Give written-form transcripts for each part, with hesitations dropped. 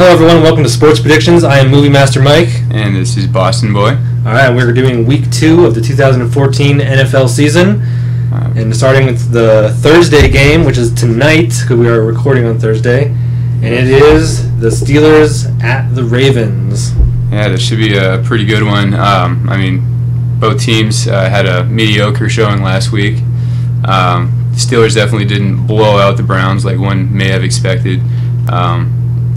Hello everyone, welcome to Sports Predictions. I am Movie Master Mike. And this is Boston Boy. Alright, we're doing Week 2 of the 2014 NFL season. And starting with the Thursday game, which is tonight, because we are recording on Thursday. And it is the Steelers at the Ravens. Yeah, that should be a pretty good one. Both teams had a mediocre showing last week. Steelers definitely didn't blow out the Browns like one may have expected.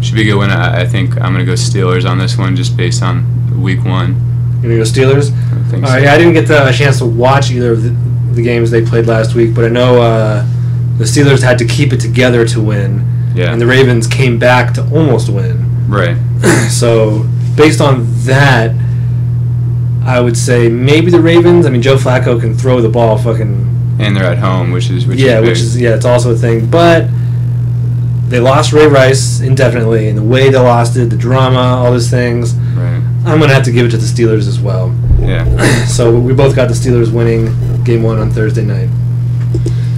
Should be a good one. I think I'm going to go Steelers on this one just based on Week 1. You're going to go Steelers? I think All so. right, yeah, I didn't get a chance to watch either of the games they played last week, but I know the Steelers had to keep it together to win, and the Ravens came back to almost win. Right. So, based on that, I would say maybe the Ravens. I mean, Joe Flacco can throw the ball fucking... And they're at home, which is big. It's also a thing. But they lost Ray Rice indefinitely, and the way they lost it, the drama, all those things. Right. I'm going to have to give it to the Steelers as well. Yeah. So we both got the Steelers winning Game 1 on Thursday night.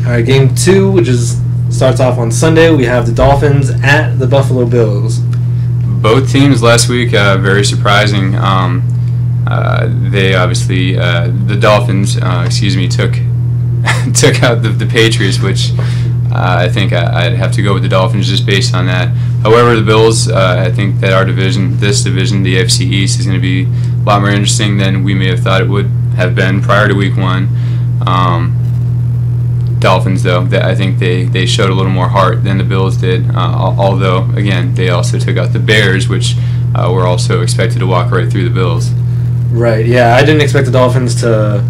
All right, Game 2, which starts off on Sunday, we have the Dolphins at the Buffalo Bills. Both teams last week, very surprising. They obviously, the Dolphins, took out the Patriots, which I think I'd have to go with the Dolphins just based on that. However, the Bills, I think that this division, the AFC East, is going to be a lot more interesting than we may have thought it would have been prior to Week 1. Dolphins, though, I think they showed a little more heart than the Bills did, although, again, they also took out the Bears, which were also expected to walk right through the Bills. Right, yeah, I didn't expect the Dolphins to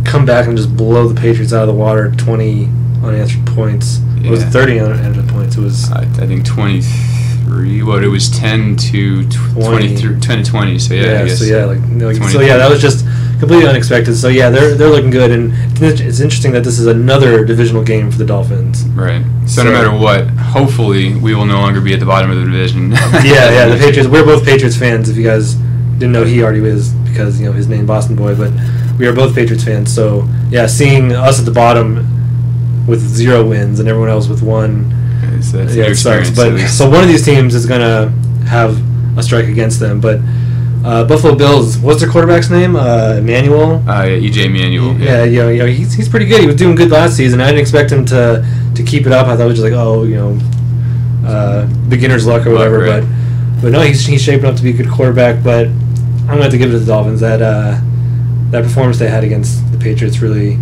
come back and just blow the Patriots out of the water, 20 unanswered points. It was 30 unanswered points. It was I think 23. What, it was 10 to 20. 10 to 20. So yeah, I guess. That was just completely unexpected. So yeah, they're looking good, and it's interesting that this is another divisional game for the Dolphins. Right. So no matter what, hopefully we will no longer be at the bottom of the division. yeah, the Patriots. We're both Patriots fans. If you guys didn't know, he already is because his name Boston Boy, but we are both Patriots fans. So yeah, seeing us at the bottom with 0 wins and everyone else with 1, it sucks. But so one of these teams is gonna have a strike against them. But Buffalo Bills, what's their quarterback's name? Emmanuel. EJ Manuel. Yeah. He's pretty good. He was doing good last season. I didn't expect him to keep it up. I thought it was just like beginner's luck or whatever. Right. But no, he's shaping up to be a good quarterback. But I'm gonna have to give it to the Dolphins. That performance they had against the Patriots really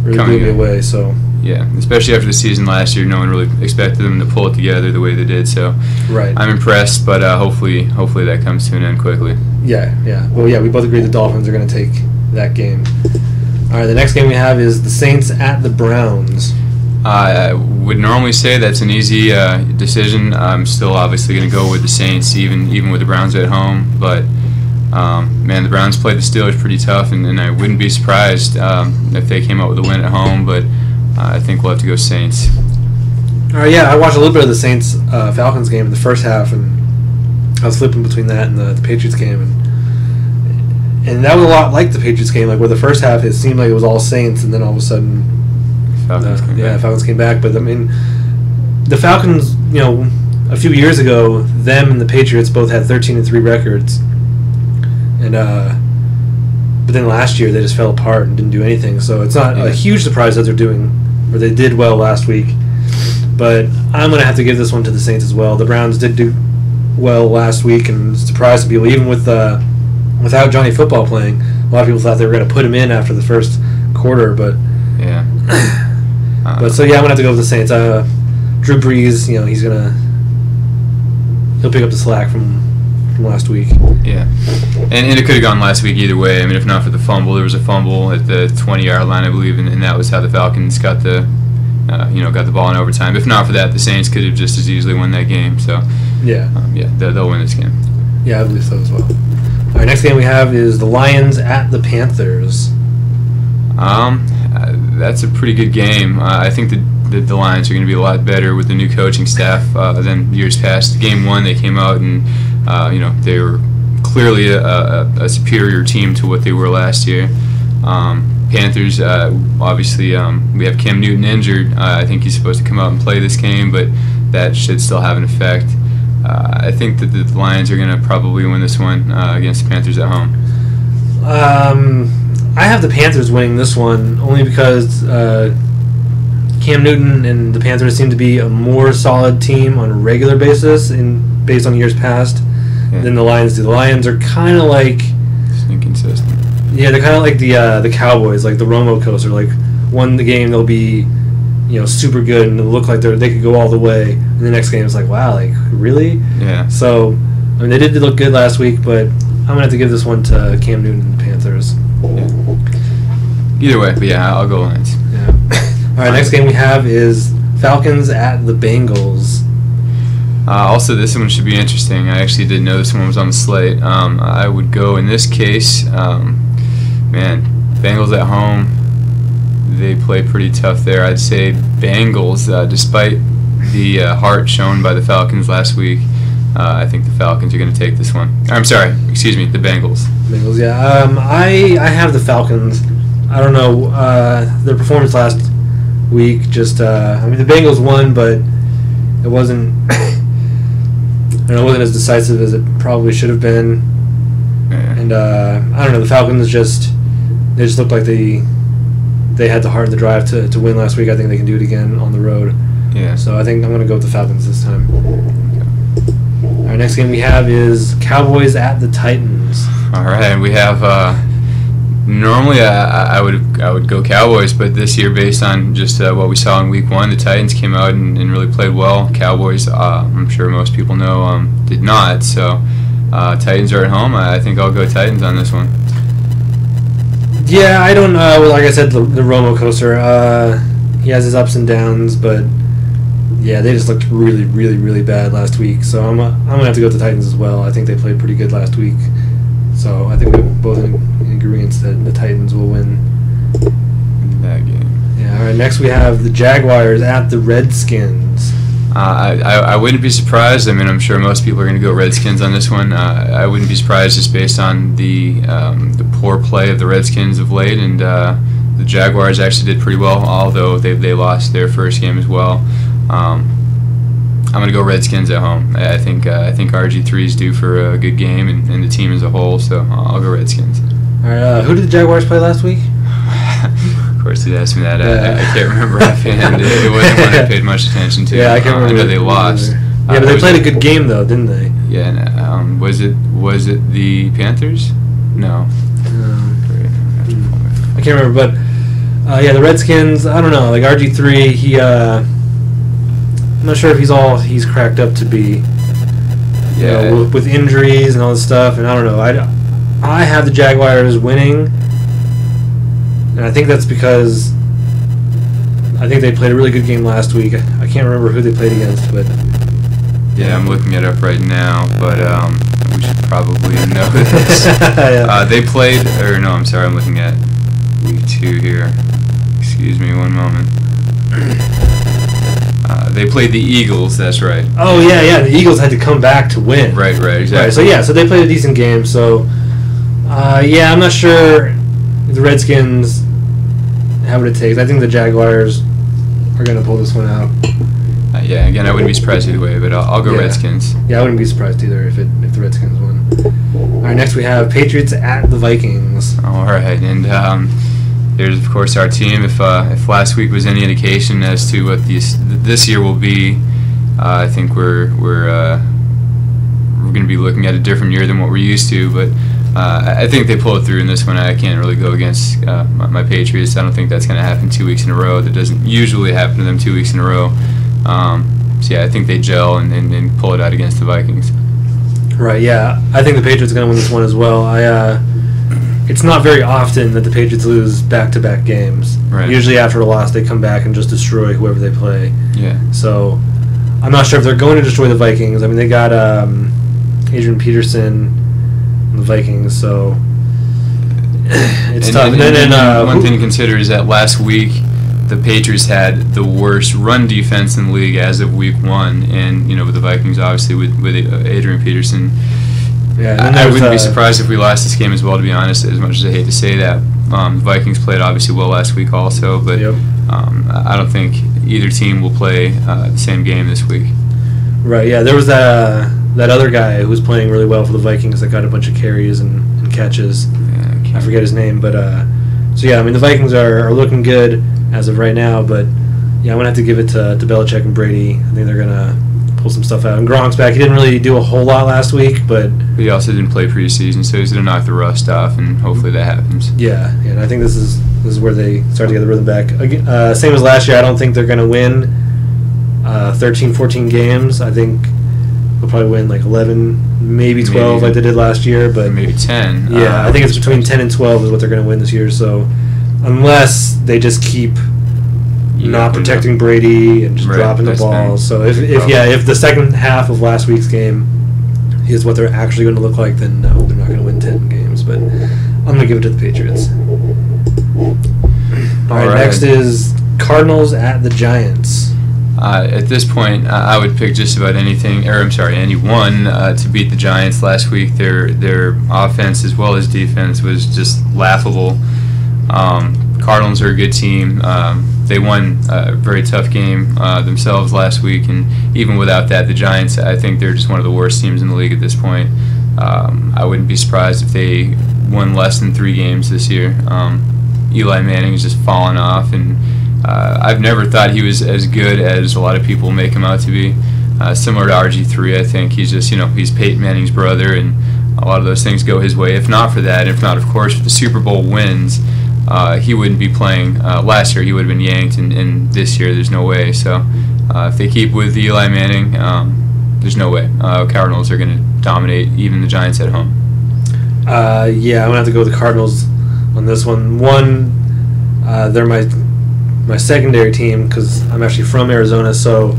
blew me away. So. Yeah, especially after the season last year, no one really expected them to pull it together the way they did. So, right. I'm impressed, but hopefully that comes to an end quickly. Yeah. Well, yeah, we both agree the Dolphins are going to take that game. All right, the next game we have is the Saints at the Browns. I would normally say that's an easy decision. I'm still obviously going to go with the Saints, even with the Browns at home. But the Browns played the Steelers pretty tough, and I wouldn't be surprised if they came out with a win at home. But I think we'll have to go Saints. All right, yeah, I watched a little bit of the Saints-Falcons game in the first half, and I was flipping between that and the Patriots game, and that was a lot like the Patriots game, like where the first half it seemed like it was all Saints, and then all of a sudden, Falcons came back. But I mean, the Falcons, a few years ago, them and the Patriots both had 13-3 records, and but then last year they just fell apart and didn't do anything. So it's not a huge surprise that they did well last week. But I'm going to have to give this one to the Saints as well. The Browns did do well last week and surprised people, even without Johnny Football playing. A lot of people thought they were going to put him in after the first quarter, but yeah. I'm going to have to go with the Saints. Drew Brees, he'll pick up the slack from last week. Yeah, and it could have gone last week either way. I mean, if not for the fumble, there was a fumble at the 20-yard line, I believe, and that was how the Falcons got the ball in overtime. If not for that, the Saints could have just as easily won that game. So they'll win this game. Yeah, I believe so as well. All right, next game we have is the Lions at the Panthers. That's a pretty good game. I think the Lions are going to be a lot better with the new coaching staff than years past. Game 1, they came out and they were clearly a superior team to what they were last year. Panthers, obviously, we have Cam Newton injured. I think he's supposed to come out and play this game, but that should still have an effect. I think that the Lions are going to probably win this one against the Panthers at home. I have the Panthers winning this one only because Cam Newton and the Panthers seem to be a more solid team on a regular basis based on years past than the Lions do. The Lions are kind of like... It's inconsistent. Yeah, they're kind of like the Cowboys, like the Romo coaster. Like, one the game they'll be, super good and it'll look like they could go all the way. And the next game it's like, wow, like, really? Yeah. So, I mean, they did look good last week, but I'm going to have to give this one to Cam Newton and the Panthers. Yeah. Either way, but yeah, I'll go Lions. Yeah. All right, next game we have is Falcons at the Bengals. Also, this one should be interesting. I actually didn't know this one was on the slate. I would go in this case, Bengals at home. They play pretty tough there. I'd say Bengals, despite the heart shown by the Falcons last week. I think the Falcons are going to take this one. I'm sorry, excuse me, the Bengals. Bengals, yeah. I have the Falcons. I don't know. Their performance last week the Bengals won, but it wasn't... it wasn't as decisive as it probably should have been. Yeah. And I don't know. The Falcons they just looked like they had the heart and the drive to win last week. I think they can do it again on the road. Yeah. So I think I'm going to go with the Falcons this time. Our next game we have is Cowboys at the Titans. All right, we have. Normally, I would go Cowboys, but this year, based on just what we saw in Week 1, the Titans came out and really played well. Cowboys, I'm sure most people know, did not. So, Titans are at home. I think I'll go Titans on this one. Yeah, I don't. Like I said, the Romo coaster. He has his ups and downs, but yeah, they just looked really, really, really bad last week. So I'm gonna have to go with the Titans as well. I think they played pretty good last week. So I think we're both in agreement that the Titans will win that game. Yeah. All right. Next we have the Jaguars at the Redskins. I wouldn't be surprised. I mean, I'm sure most people are going to go Redskins on this one. I wouldn't be surprised just based on the poor play of the Redskins of late, and the Jaguars actually did pretty well, although they lost their first game as well. I'm going to go Redskins at home. I think RG3 is due for a good game and the team as a whole, so I'll go Redskins. All right. Who did the Jaguars play last week? Of course, you'd ask me that. I can't remember offhand. It wasn't one I paid much attention to. Yeah, I can't remember. I know they lost. Yeah, but they played a good game though, didn't they? Yeah. Was it the Panthers? No. I can't remember, but the Redskins. I don't know. Like RG3, I'm not sure if he's cracked up to be. Yeah. With injuries and all this stuff, and I don't know. I have the Jaguars winning. And I think that's because I think they played a really good game last week. I can't remember who they played against, but... Yeah, I'm looking it up right now, but we should probably know this. Yeah. They played... I'm looking at Week 2 here. Excuse me one moment. They played the Eagles, that's right. Oh, yeah, the Eagles had to come back to win. Right, exactly. Right, so they played a decent game, so... I'm not sure... The Redskins have what it takes. I think the Jaguars are going to pull this one out. Again, I wouldn't be surprised either way, but I'll go Redskins. Yeah, I wouldn't be surprised either if the Redskins won. All right, next we have Patriots at the Vikings. All right, and here's of course our team. If last week was any indication as to what this year will be, I think we're going to be looking at a different year than what we're used to, but. I think they pull it through in this one. I can't really go against my Patriots. I don't think that's going to happen 2 weeks in a row. That doesn't usually happen to them 2 weeks in a row. I think they gel and pull it out against the Vikings. Right, yeah. I think the Patriots are going to win this one as well. It's not very often that the Patriots lose back-to-back games. Right. Usually after a loss, they come back and just destroy whoever they play. Yeah. So I'm not sure if they're going to destroy the Vikings. I mean, they got Adrian Peterson... the Vikings, so it's tough. One thing to consider is that last week the Patriots had the worst run defense in the league as of Week 1, and with the Vikings obviously with Adrian Peterson. Yeah, I wouldn't be surprised if we lost this game as well. To be honest, as much as I hate to say that, the Vikings played obviously well last week also, but I don't think either team will play the same game this week. Right. Yeah. There was that other guy who was playing really well for the Vikings that got a bunch of carries and catches. Yeah, I forget his name, but so yeah. I mean, the Vikings are looking good as of right now, but yeah, I'm gonna have to give it to Belichick and Brady. I think they're gonna pull some stuff out. And Gronk's back. He didn't really do a whole lot last week, but he also didn't play preseason, so he's gonna knock the rust off, and hopefully that happens. Yeah. And I think this is where they start to get the rhythm back. Same as last year. I don't think they're gonna win 13, 14 games. I think they'll probably win like 11, maybe 12 like they did last year. But maybe 10. Yeah, I think it's between 10 and 12 is what they're going to win this year. So unless they just keep not protecting Brady and just dropping the ball. So if the second half of last week's game is what they're actually going to look like, then no, they're not going to win 10 games. But I'm going to give it to the Patriots. All right, next is Cardinals at the Giants. At this point, I would pick just about anything, anyone to beat the Giants last week. Their offense as well as defense was just laughable. Cardinals are a good team. They won a very tough game themselves last week, and even without that, the Giants, I think they're just one of the worst teams in the league at this point. I wouldn't be surprised if they won less than 3 games this year. Eli Manning is just falling off, and I've never thought he was as good as a lot of people make him out to be. Similar to RG3, I think he's just, he's Peyton Manning's brother, and a lot of those things go his way. If not for that, if not, of course, for the Super Bowl wins, he wouldn't be playing. Last year, he would have been yanked, and this year, there's no way. So if they keep with Eli Manning, there's no way. Cardinals are going to dominate even the Giants at home. I'm going to have to go with the Cardinals on this one. They're my secondary team because I'm actually from Arizona, so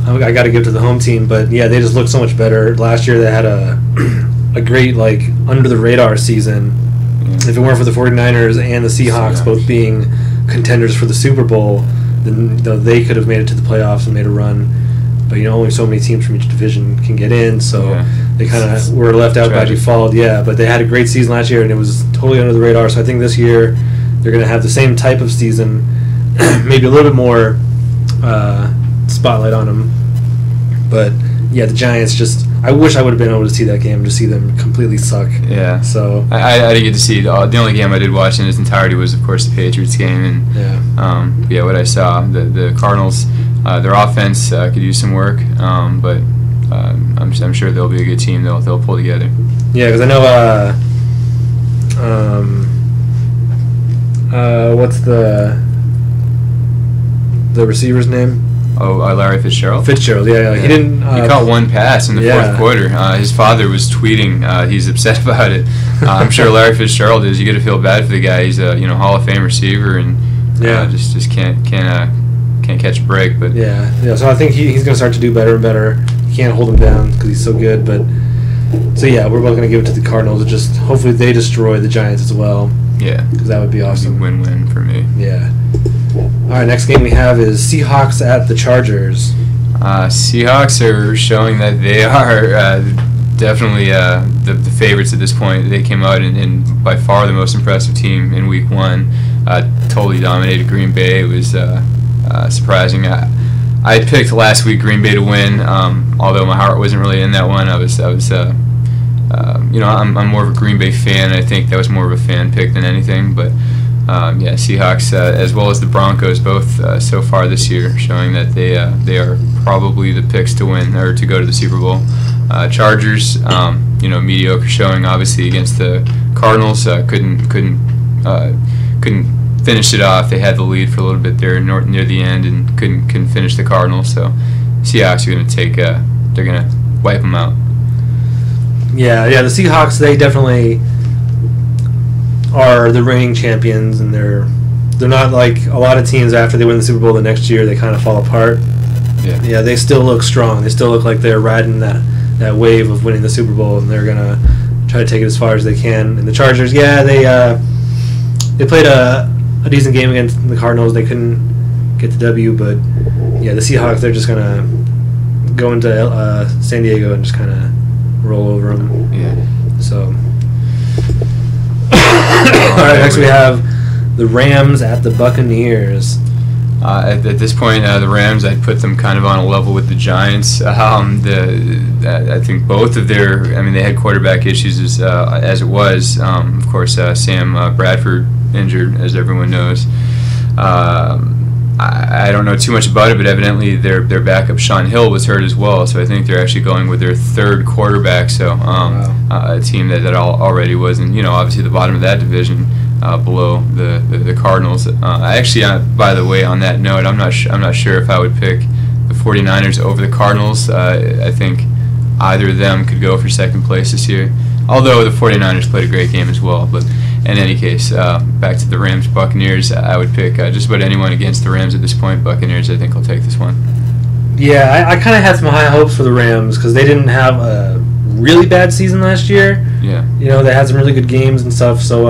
I got to give it to the home team. But yeah, they just look so much better. Last year they had a great under the radar season. If it weren't for the 49ers and the Seahawks both being contenders for the Super Bowl, then they could have made it to the playoffs and made a run. But only so many teams from each division can get in, so they kind of were left out by default. Yeah, but they had a great season last year, and it was totally under the radar. So I think this year they're going to have the same type of season, maybe a little bit more spotlight on them. But yeah, the Giants I wish I would have been able to see that game, to see them completely suck. Yeah. So I didn't get to see it. The only game I did watch in its entirety was, of course, the Patriots game. And what I saw, the Cardinals, their offense could use some work, but I'm sure they'll be a good team. They'll pull together. Yeah, because I know. What's the receiver's name? Oh, Larry Fitzgerald? Fitzgerald, yeah. He didn't... he caught one pass in the fourth quarter. His father was tweeting. He's upset about it. I'm sure Larry Fitzgerald is. You got to feel bad for the guy. He's a Hall of Fame receiver, and just can't catch a break. But so I think he's going to start to do better and better. You can't hold him down because he's so good. But so we're both going to give it to the Cardinals. Just hopefully they destroy the Giants as well. Yeah, because that would be awesome. Win-win for me. Yeah. All right, next game we have is Seahawks at the Chargers. Seahawks are showing that they are definitely the favorites at this point. They came out and by far the most impressive team in Week 1. Totally dominated Green Bay. It was surprising. I picked last week Green Bay to win, although my heart wasn't really in that one. I was I'm more of a Green Bay fan. I think that was more of a fan pick than anything, but. Seahawks as well as the Broncos both so far this year showing that they are probably the picks to win or to go to the Super Bowl. Chargers, mediocre showing obviously against the Cardinals. Couldn't finish it off. They had the lead for a little bit there near the end and couldn't finish the Cardinals. So Seahawks are going to they're going to wipe them out. Yeah. The Seahawks, they definitely are the reigning champions, and they're not like a lot of teams after they win the Super Bowl the next year they kind of fall apart. Yeah, they still look strong. They still look like they're riding that wave of winning the Super Bowl, and they're gonna try to take it as far as they can. And the Chargers, they played a decent game against the Cardinals. They couldn't get the W, but the Seahawks, they're just gonna go into San Diego and just kind of roll over them. Yeah. So. All right, next we have the Rams at the Buccaneers. At this point, the Rams, I'd put them kind of on a level with the Giants. I think both of they had quarterback issues as it was. Of course, Sam Bradford injured, as everyone knows. I don't know too much about it, but evidently their backup Sean Hill was hurt as well. So I think they're actually going with their third quarterback. So a team that already was in, obviously the bottom of that division, below the Cardinals. By the way, on that note, I'm not sure if I would pick the 49ers over the Cardinals. I think either of them could go for second place this year. Although the 49ers played a great game as well, but in any case, back to the Rams, Buccaneers. I would pick just about anyone against the Rams at this point. Buccaneers, I think, will take this one. Yeah, I kind of had some high hopes for the Rams because they didn't have a really bad season last year. Yeah. They had some really good games and stuff. So,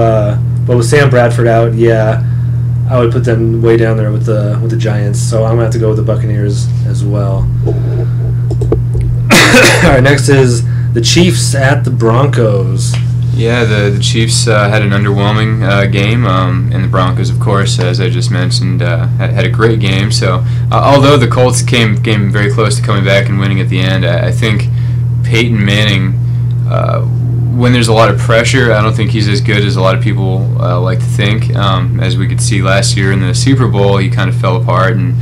but with Sam Bradford out, I would put them way down there with the Giants. So I'm gonna have to go with the Buccaneers as well. All right, next is the Chiefs at the Broncos. Yeah, the Chiefs had an underwhelming game, and the Broncos, of course, as I just mentioned, had a great game. So, although the Colts came very close to coming back and winning at the end, I think Peyton Manning, when there's a lot of pressure, I don't think he's as good as a lot of people like to think. As we could see last year in the Super Bowl, he kind of fell apart, and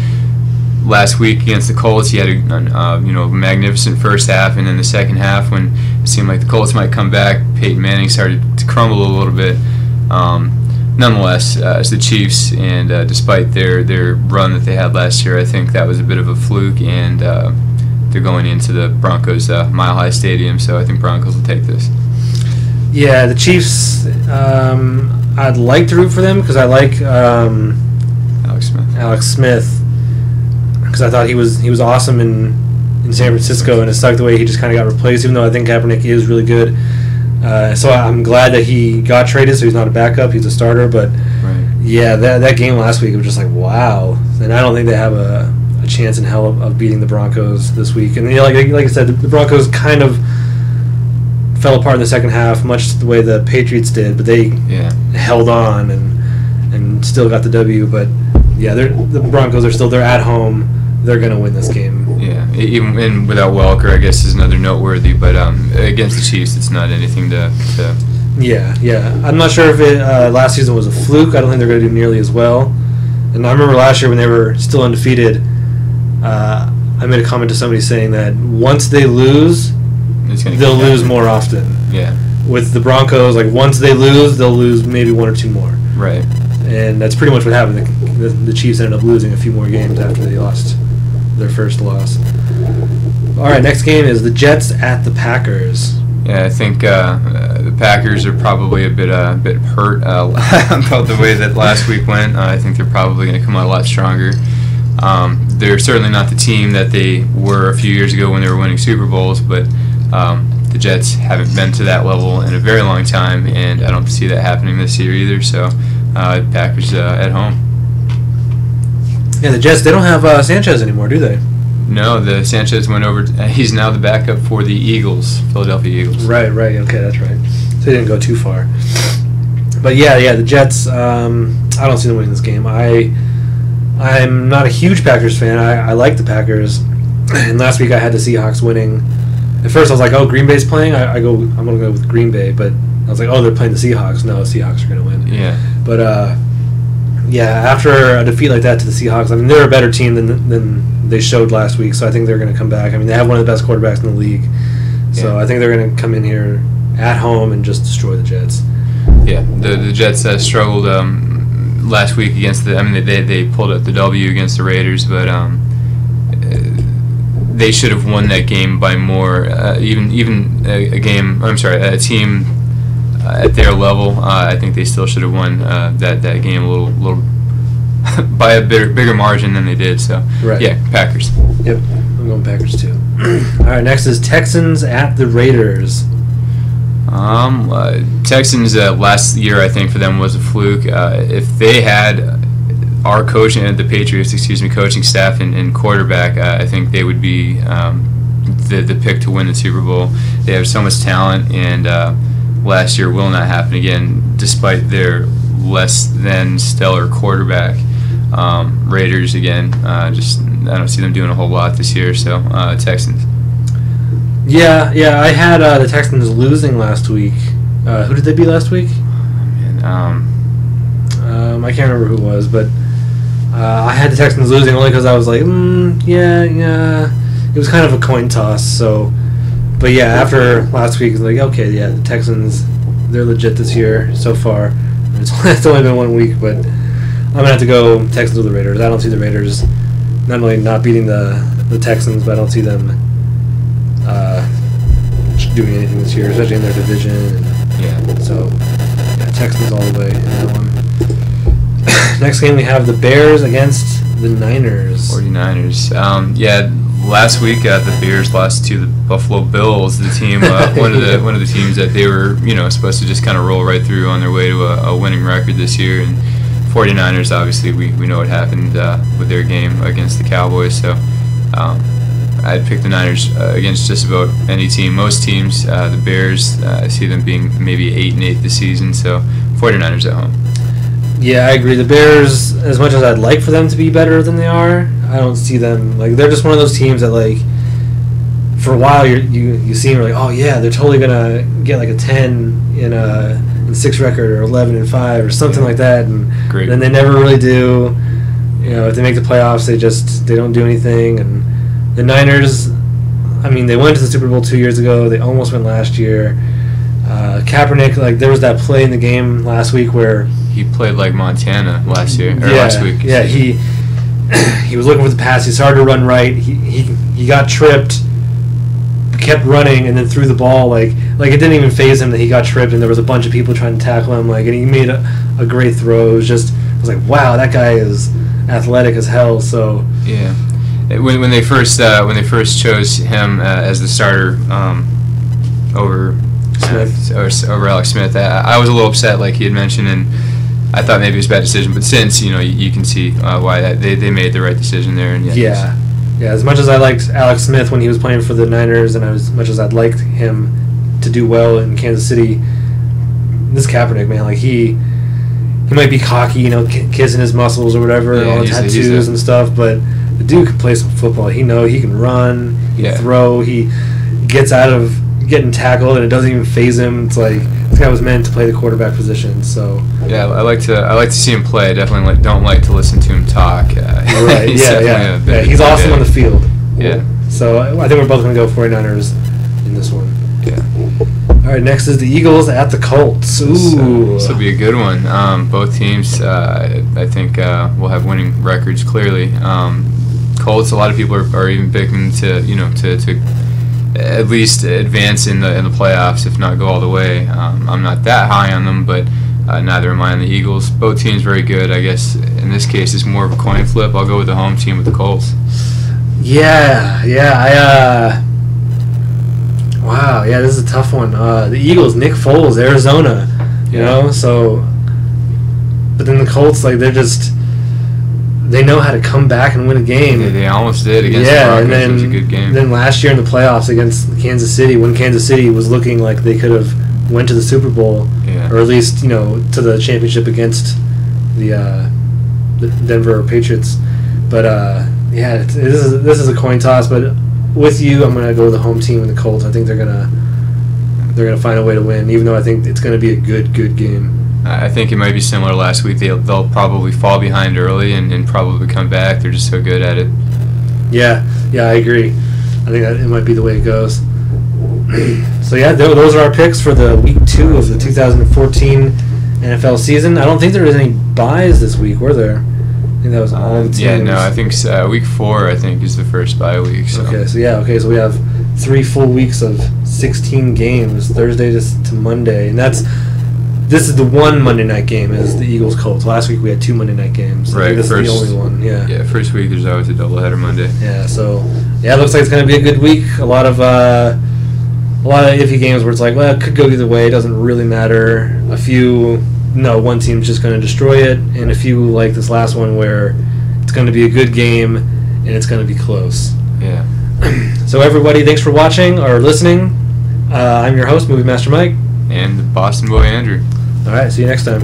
last week against the Colts, he had a magnificent first half, and then the second half, when it seemed like the Colts might come back, Peyton Manning started to crumble a little bit. Nonetheless, it's the Chiefs, and despite their run that they had last year, I think that was a bit of a fluke, and they're going into the Broncos Mile High Stadium, so I think Broncos will take this. Yeah, the Chiefs, I'd like to root for them because I like Alex Smith. Because I thought he was awesome in San Francisco, and it sucked the way he just kind of got replaced, even though I think Kaepernick is really good. So I'm glad that he got traded, so he's not a backup, he's a starter. But yeah, that game last week, it was just like, wow. And I don't think they have a chance in hell of beating the Broncos this week. And like I said, the Broncos kind of fell apart in the second half, much the way the Patriots did, but they held on and still got the W. But yeah, the Broncos they're at home. They're going to win this game. Yeah, even without Welker, I guess, is another noteworthy. But against the Chiefs, it's not anything to. Yeah. I'm not sure if last season was a fluke. I don't think they're going to do nearly as well. And I remember last year when they were still undefeated, I made a comment to somebody saying that once they lose, they'll lose more often. Yeah. With the Broncos, like once they lose, they'll lose maybe one or two more. Right. And that's pretty much what happened. The Chiefs ended up losing a few more games after they lost their first loss. All right, next game is the Jets at the Packers. Yeah, I think the Packers are probably a bit hurt about the way that last week went. I think they're probably going to come out a lot stronger. They're certainly not the team that they were a few years ago when they were winning Super Bowls, but the Jets haven't been to that level in a very long time, and I don't see that happening this year either. So Packers at home. Yeah, the Jets, they don't have Sanchez anymore, do they? No, the Sanchez went over. He's now the backup for the Eagles, Philadelphia Eagles. Right. Okay, that's right. So they didn't go too far. But yeah, the Jets, I don't see them winning this game. I'm not a huge Packers fan. I like the Packers. And last week I had the Seahawks winning. At first I was like, oh, Green Bay's playing? I'm going to go with Green Bay. But I was like, oh, they're playing the Seahawks. No, the Seahawks are going to win. Yeah. But, after a defeat like that to the Seahawks, I mean, they're a better team than they showed last week, so I think they're going to come back. I mean, they have one of the best quarterbacks in the league, so I think they're going to come in here at home and just destroy the Jets. Yeah, the Jets struggled last week against they pulled up the W against the Raiders, but they should have won that game by more. Even a team at their level, I think they still should have won that game a little by a bigger margin than they did. So yeah, Packers. Yep, I'm going Packers too. All right, next is Texans at the Raiders. Texans last year, I think for them was a fluke. If they had our the Patriots coaching staff and quarterback, I think they would be the pick to win the Super Bowl. They have so much talent, and last year will not happen again, despite their less than stellar quarterback. Raiders again. Just I don't see them doing a whole lot this year. So Texans. Yeah. I had the Texans losing last week. Who did they beat last week? I can't remember who it was, but I had the Texans losing only because I was like, yeah. It was kind of a coin toss. So, but yeah, after last week, it's like, okay, yeah, the Texans, they're legit this year so far. It's only been 1 week, but I'm gonna have to go Texans or the Raiders. I don't see the Raiders not only not beating the Texans, but I don't see them doing anything this year, especially in their division. And so, yeah, Texans all the way in that one. Next game we have the Bears against the Niners. 49ers. Last week the Bears lost to the Buffalo Bills, the team one of the teams that they were supposed to just kind of roll right through on their way to a winning record this year. And 49ers, obviously we know what happened with their game against the Cowboys. So I'd pick the Niners against just about any team. Most teams, the Bears, I see them being maybe 8-8 this season. So 49ers at home. Yeah, I agree. The Bears, as much as I'd like for them to be better than they are, I don't see them they're just one of those teams that for a while you see them, you're like, oh yeah, they're totally gonna get like a 10 in 6 record or 11-5 or something like that, and then they never really do. If they make the playoffs, they don't do anything. And the Niners, I mean, they went to the Super Bowl 2 years ago. They almost went last year. Kaepernick, there was that play in the game last week where he played like Montana last week. Yeah, he was looking for the pass. He started to run right. He got tripped, kept running, and then threw the ball. Like it didn't even faze him that he got tripped, and there was a bunch of people trying to tackle him. And he made a great throw. I was like, wow, that guy is athletic as hell. So yeah, when they first chose him as the starter over over Alex Smith, I was a little upset, like he had mentioned, and I thought maybe it was a bad decision. But since you can see why they made the right decision there. And yeah. As much as I liked Alex Smith when he was playing for the Niners, and as much as I'd liked him to do well in Kansas City, this Kaepernick, man, he might be cocky, kissing his muscles or whatever, and all the tattoos and stuff, but the dude can play some football. He can run, he can throw, he gets out of getting tackled, and it doesn't even faze him. It's like this guy was meant to play the quarterback position. So yeah, I like to see him play. I definitely don't like to listen to him talk. Right? Yeah. He's awesome on the field. Yeah. So I think we're both going to go 49ers in this one. Yeah. All right. Next is the Eagles at the Colts. Ooh, this will be a good one. Both teams, I think, will have winning records clearly. Colts, a lot of people are even picking to at least advance in the playoffs, if not go all the way. I'm not that high on them, but neither am I on the Eagles. Both teams very good. I guess in this case it's more of a coin flip. I'll go with the home team with the Colts. Wow, this is a tough one. The Eagles, Nick Foles, Arizona, so, but then the Colts, they know how to come back and win a game. They almost did against the Broncos. It was a good game. Then last year in the playoffs against Kansas City, when Kansas City was looking like they could have went to the Super Bowl, or at least to the championship against the Denver Patriots. But this is a coin toss. But with you, I'm gonna go with the home team and the Colts. I think they're gonna find a way to win, even though I think it's gonna be a good game. I think it might be similar to last week. They'll probably fall behind early and probably come back. They're just so good at it. Yeah, I agree. I think that it might be the way it goes. So those are our picks for the week 2 of the 2014 NFL season. I don't think there was any buys this week, were there? I think that was all the teams. Yeah, no, I think week 4 is the first bye week. So. So we have 3 full weeks of 16 games, Thursday to Monday, and this is the one Monday night game is the Eagles-Colts. Last week we had 2 Monday night games. Right. This is the only one. Yeah. Yeah. First week there's always a doubleheader Monday. Yeah. So it looks like it's going to be a good week. A lot of iffy games where it's like, well, it could go either way. It doesn't really matter. One team's just going to destroy it, and a few like this last one where it's going to be a good game and it's going to be close. Yeah. So everybody, thanks for watching or listening. I'm your host, Movie Master Mike. And Boston Boy Andrew. All right, see you next time.